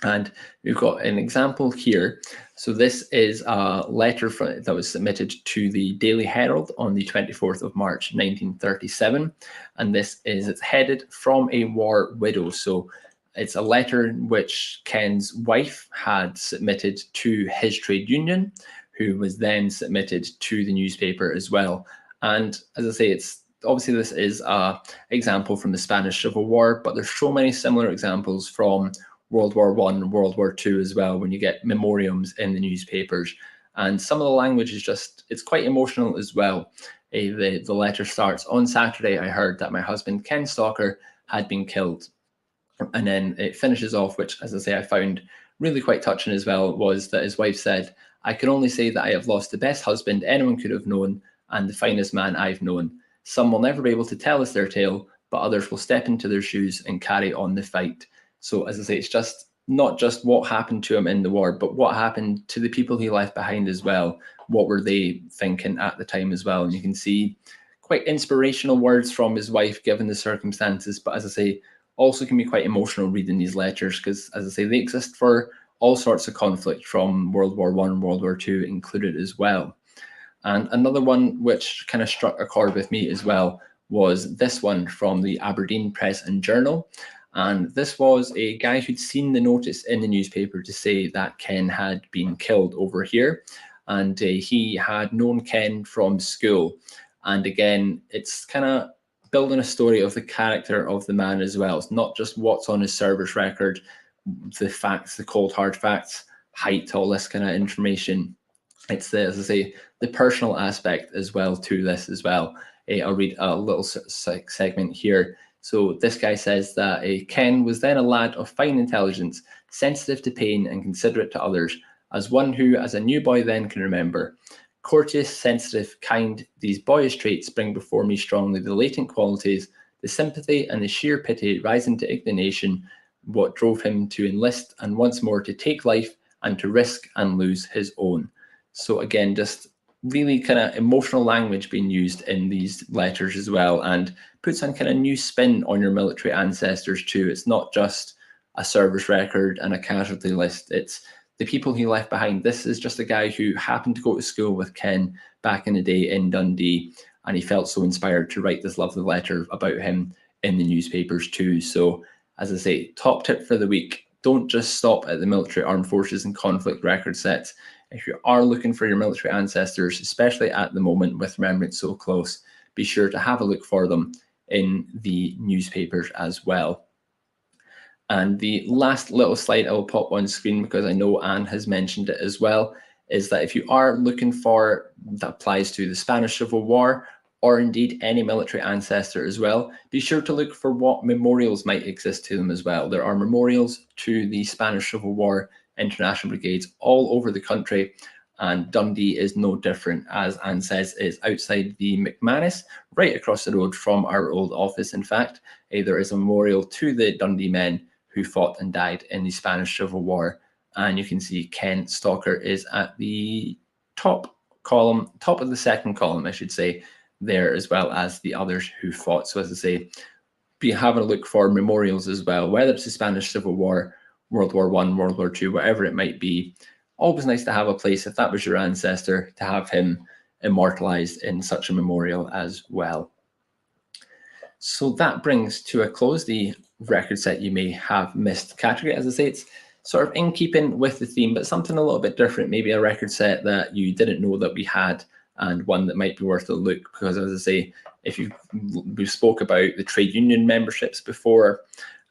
And we've got an example here. So this is a letter that was submitted to the Daily Herald on the 24th of March 1937. And it's headed "From a War Widow." So it's a letter which Ken's wife had submitted to his trade union, who was then submitted to the newspaper as well. And as I say, obviously this is an example from the Spanish Civil War, but there's so many similar examples from World War I, World War II as well, when you get memoriams in the newspapers. And some of the language is it's quite emotional as well. The letter starts, "On Saturday, I heard that my husband, Ken Stalker, had been killed." And then it finishes off, which, as I say, I found really quite touching as well, was that his wife said, "I can only say that I have lost the best husband anyone could have known and the finest man I've known. Some will never be able to tell us their tale, but others will step into their shoes and carry on the fight." So as I say, it's just not just what happened to him in the war, but what happened to the people he left behind as well. What were they thinking at the time as well? And you can see quite inspirational words from his wife given the circumstances, but as I say, also can be quite emotional reading these letters, because as I say, they exist for all sorts of conflict, from World War I, World War II included as well. And another one which kind of struck a chord with me as well was this one from the Aberdeen Press and Journal. And this was a guy who'd seen the notice in the newspaper to say that Ken had been killed over here. And he had known Ken from school. And again, it's kind of building a story of the character of the man as well. It's not just what's on his service record, the facts, the cold hard facts, height, all this kind of information. It's as I say, the personal aspect as well to this as well. I'll read a little segment here. So this guy says that Ken was then a lad of fine intelligence, sensitive to pain and considerate to others, as one who, as a new boy then, can remember. Courteous, sensitive, kind, these boyish traits bring before me strongly the latent qualities, the sympathy and the sheer pity rising to indignation, what drove him to enlist and once more to take life and to risk and lose his own. So again, just really kind of emotional language being used in these letters as well, and puts on kind of new spin on your military ancestors too. It's not just a service record and a casualty list. It's the people he left behind. This is just a guy who happened to go to school with Ken back in the day in Dundee, and he felt so inspired to write this lovely letter about him in the newspapers too. So as I say, top tip for the week, don't just stop at the military, armed forces and conflict record sets. If you are looking for your military ancestors, especially at the moment with remembrance so close, be sure to have a look for them in the newspapers as well. And the last little slide I will pop on screen, because I know Anne has mentioned it as well, is that if you are looking for, that applies to the Spanish Civil War, or indeed any military ancestor as well, be sure to look for what memorials might exist to them as well. There are memorials to the Spanish Civil War international brigades all over the country, and Dundee is no different. As Anne says, is outside the McManus, right across the road from our old office. In fact, there is a memorial to the Dundee men who fought and died in the Spanish Civil War. And you can see Ken Stalker is at the top of the second column, I should say, there, as well as the others who fought. So as I say, be having a look for memorials as well, whether it's the Spanish Civil War, World War I, World War II, whatever it might be. Always nice to have a place, if that was your ancestor, to have him immortalized in such a memorial as well. So that brings to a close the record set you may have missed category. As I say, it's sort of in keeping with the theme, but something a little bit different, maybe a record set that you didn't know that we had, and one that might be worth a look, because as I say, we spoke about the trade union memberships before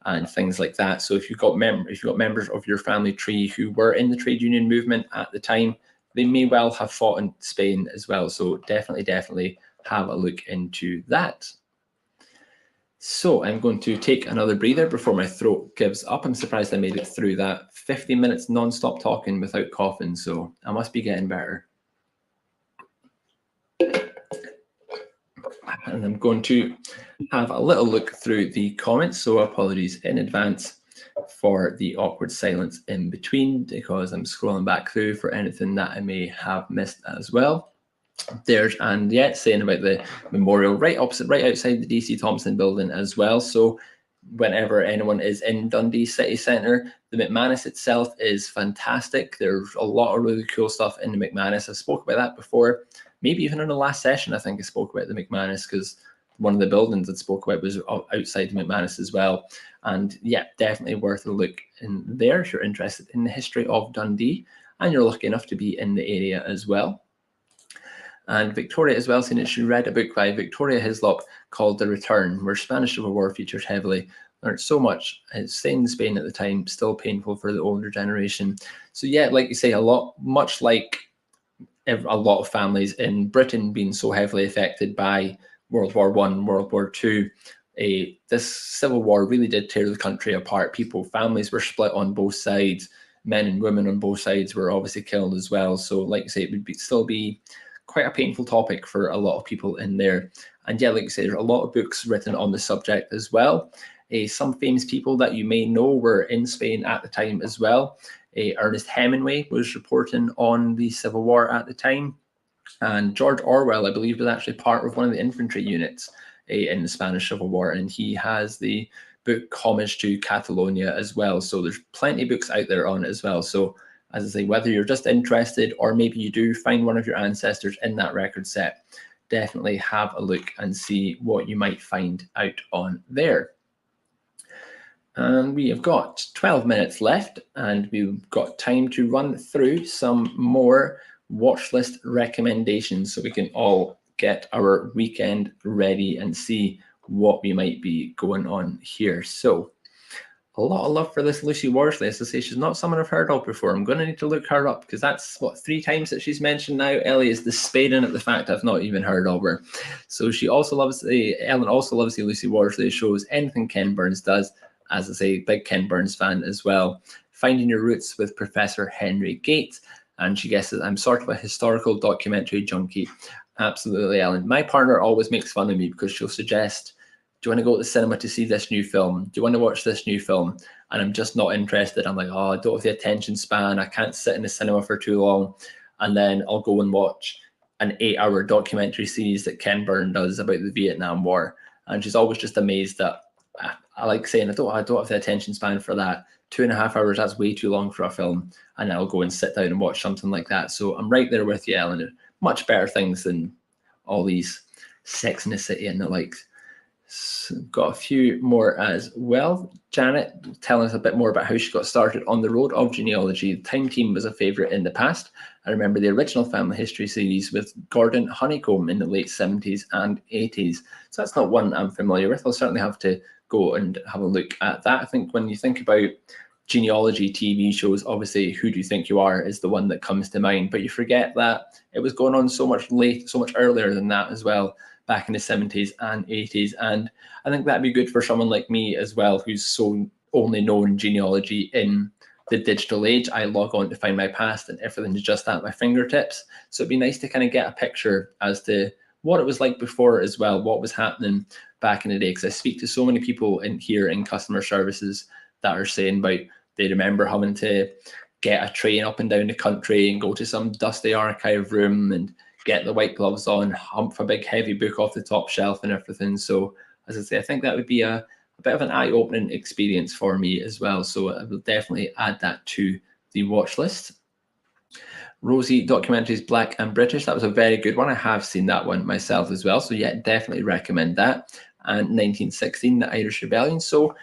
and things like that. So if you've got members of your family tree who were in the trade union movement at the time, they may well have fought in Spain as well. So definitely have a look into that. So I'm going to take another breather before my throat gives up. I'm surprised I made it through that 50 minutes non-stop talking without coughing, so I must be getting better. And I'm going to have a little look through the comments, so apologies in advance for the awkward silence in between, because I'm scrolling back through for anything that I may have missed as well. There's and yet saying about the memorial right outside the DC Thompson building as well. So whenever anyone is in Dundee City Centre, the McManus itself is fantastic. There's a lot of really cool stuff in the McManus. I spoke about that before, maybe even in the last session. I think I spoke about the McManus, because one of the buildings I spoke about was outside the McManus as well. And yeah, definitely worth a look in there if you're interested in the history of Dundee and you're lucky enough to be in the area as well. And Victoria as well, saying that she read a book by Victoria Hislop called The Return, where Spanish Civil War features heavily. Learned so much. Staying in Spain at the time, still painful for the older generation. So yeah, like you say, much like a lot of families in Britain being so heavily affected by World War I, World War II, this Civil War really did tear the country apart. Families were split on both sides. Men and women on both sides were obviously killed as well. So like you say, it would still be quite a painful topic for a lot of people in there. And yeah, like you say, there's a lot of books written on the subject as well. Some famous people that you may know were in Spain at the time as well. Ernest Hemingway was reporting on the Civil War at the time. And George Orwell, I believe, was actually part of one of the infantry units in the Spanish Civil War. And he has the book Homage to Catalonia as well. So there's plenty of books out there on it as well. So as I say, whether you're just interested or maybe you do find one of your ancestors in that record set, definitely have a look and see what you might find out on there. And we have got 12 minutes left, and we've got time to run through some more watch list recommendations so we can all get our weekend ready and see what we might be going on here. So a lot of love for this Lucy Worsley. As I say, she's not someone I've heard of before. I'm going to need to look her up, because that's, 3 times that she's mentioned now. Ellie is despairing at the fact I've not even heard of her. So Ellen also loves the Lucy Worsley shows, anything Ken Burns does. As I say, big Ken Burns fan as well. Finding Your Roots with Professor Henry Gates. And she guesses I'm sort of a historical documentary junkie. Absolutely, Ellen. My partner always makes fun of me because she'll suggest, do you want to go to the cinema to see this new film? Do you want to watch this new film? And I'm just not interested. I'm like, oh, I don't have the attention span. I can't sit in the cinema for too long. And then I'll go and watch an 8-hour documentary series that Ken Burns does about the Vietnam War. And she's always just amazed that I like saying, I don't have the attention span for that. 2.5 hours, that's way too long for a film. And I'll go and sit down and watch something like that. So I'm right there with you, Ellen. Much better things than all these Sex in the City and the likes. Got a few more as well. Janet telling us a bit more about how she got started on the road of genealogy. The Time Team was a favourite in the past. I remember the original family history series with Gordon Honeycomb in the late 70s and 80s. So that's not one I'm familiar with. I'll certainly have to go and have a look at that. I think when you think about genealogy TV shows, obviously Who Do You Think You Are is the one that comes to mind, but you forget that it was going on so much earlier than that as well, back in the 70s and 80s. And I think that'd be good for someone like me as well, who's so only known genealogy in the digital age. I log on to Findmypast and everything's just at my fingertips. So it'd be nice to kind of get a picture as to what it was like before as well, what was happening back in the day. Because I speak to so many people in customer services that are saying about they remember having to get a train up and down the country and go to some dusty archive room and get the white gloves on, hump a big heavy book off the top shelf and everything. So as I say, I think that would be a bit of an eye-opening experience for me as well. So I will definitely add that to the watch list. Rosie documentaries Black and British. That was a very good one. I have seen that one myself as well. So yeah, definitely recommend that. And 1916, the Irish Rebellion. So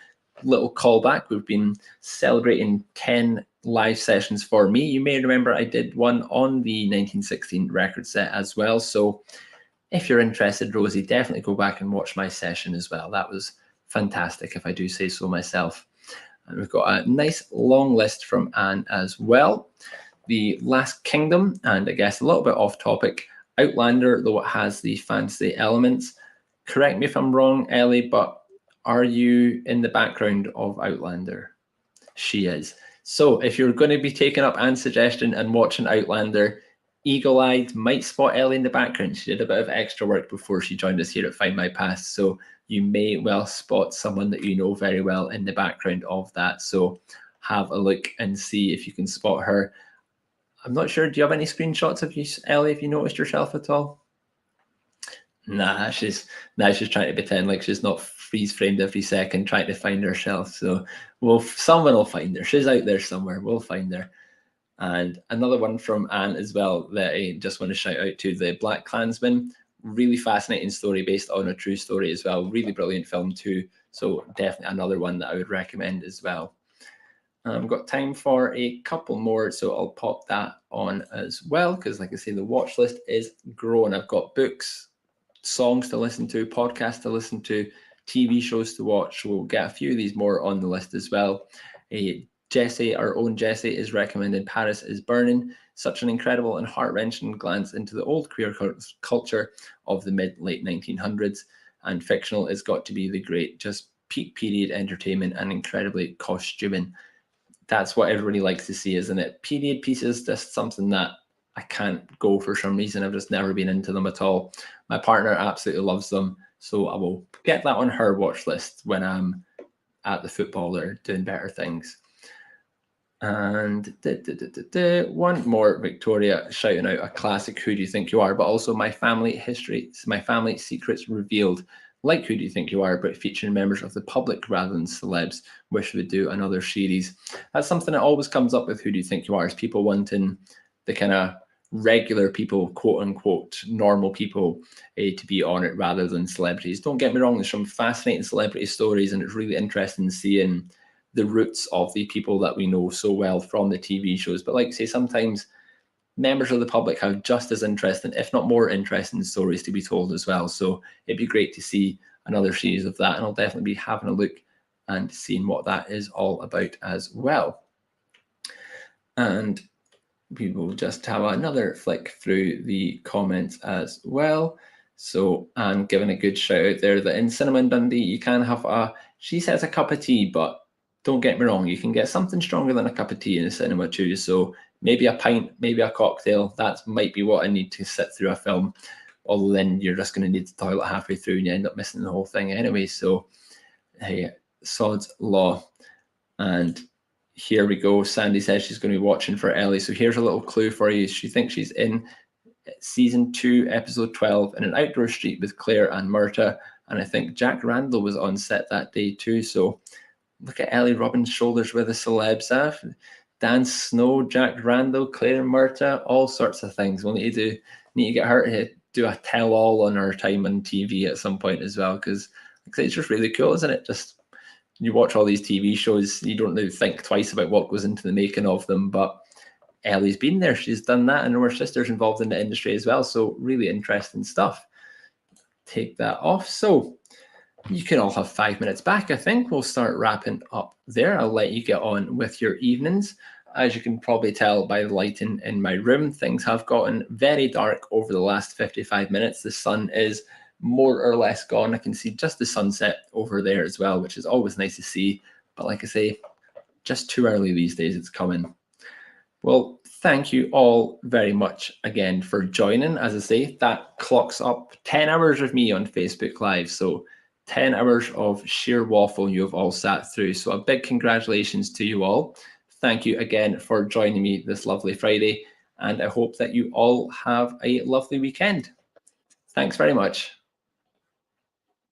little callback. We've been celebrating 10 live sessions for me. You may remember I did one on the 1916 record set as well. So if you're interested, Rosie, definitely go back and watch my session as well. That was fantastic, if I do say so myself. And we've got a nice long list from Anne as well. The Last Kingdom, and I guess a little bit off topic, Outlander, though it has the fantasy elements. Correct me if I'm wrong, Ellie, but are you in the background of Outlander? She is. So if you're going to be taking up Anne's suggestion and watching Outlander, eagle-eyed might spot Ellie in the background. She did a bit of extra work before she joined us here at Findmypast, so you may well spot someone that you know very well in the background of that. So have a look and see if you can spot her. I'm not sure. Do you have any screenshots of you, Ellie? Have you noticed yourself at all? Nah, she's trying to pretend like she's not freeze framed every second trying to find herself. So someone will find her. She's out there somewhere. We'll find her. And another one from Anne as well that I just want to shout out to, the Black Klansman. Really fascinating story based on a true story as well. Really brilliant film too. So definitely another one that I would recommend as well. I've got time for a couple more, so I'll pop that on as well, because like I say, the watch list is growing. I've got books, songs to listen to, podcasts to listen to, TV shows to watch. We'll get a few of these more on the list as well. Jesse, our own Jesse, is recommending Paris is Burning. Such an incredible and heart-wrenching glance into the old queer culture of the mid-late 1900s. And fictional has got to be the great, just peak period entertainment and incredibly costuming. That's what everybody likes to see, isn't it? Period pieces, just something that I can't go for some reason. I've just never been into them at all. My partner absolutely loves them, so I will get that on her watch list when I'm at the football or doing better things. And one more, Victoria, shouting out a classic Who Do You Think You Are, but also My Family History, My Family Secrets Revealed. Like Who Do You Think You Are, but featuring members of the public rather than celebs. Wish we would do another series. That's something that always comes up with Who Do You Think You Are, is people wanting the kind of regular people, quote unquote, normal people to be on it rather than celebrities. Don't get me wrong, there's some fascinating celebrity stories, and it's really interesting seeing the roots of the people that we know so well from the TV shows. But like I say, sometimes members of the public have just as interesting, if not more interesting, stories to be told as well. So it'd be great to see another series of that, and I'll definitely be having a look and seeing what that is all about as well. And we will just have another flick through the comments as well. So Anne giving a good shout out there that in Cinema in Dundee you can have she says a cup of tea, but don't get me wrong, you can get something stronger than a cup of tea in a cinema too. So maybe a pint, maybe a cocktail. That might be what I need to sit through a film. Although then you're just going to need the toilet halfway through and you end up missing the whole thing anyway. So hey, sod's law. And here we go. Sandy says she's going to be watching for Ellie. So here's a little clue for you. She thinks she's in season 2, episode 12, in an outdoor street with Claire and Myrta. And I think Jack Randall was on set that day too. So look at Ellie rubbing shoulders with the celebs. Dan Snow, Jack Randall, Claire and Myrta, all sorts of things. We'll need to get her to do a tell-all on her time on TV at some point as well, because like I say, it's just really cool, isn't it? Just you watch all these TV shows, you don't really think twice about what goes into the making of them, but Ellie's been there, she's done that, and her sister's involved in the industry as well, so really interesting stuff. Take that off. So you can all have 5 minutes back. I think we'll start wrapping up there. I'll let you get on with your evenings. As you can probably tell by the lighting in my room, things have gotten very dark over the last 55 minutes. The sun is more or less gone. I can see just the sunset over there as well, which is always nice to see. But like I say, just too early these days, it's coming. Well, thank you all very much again for joining. As I say, that clocks up 10 hours of me on Facebook Live. So 10 hours of sheer waffle you have all sat through. So a big congratulations to you all. Thank you again for joining me this lovely Friday, and I hope that you all have a lovely weekend. Thanks very much.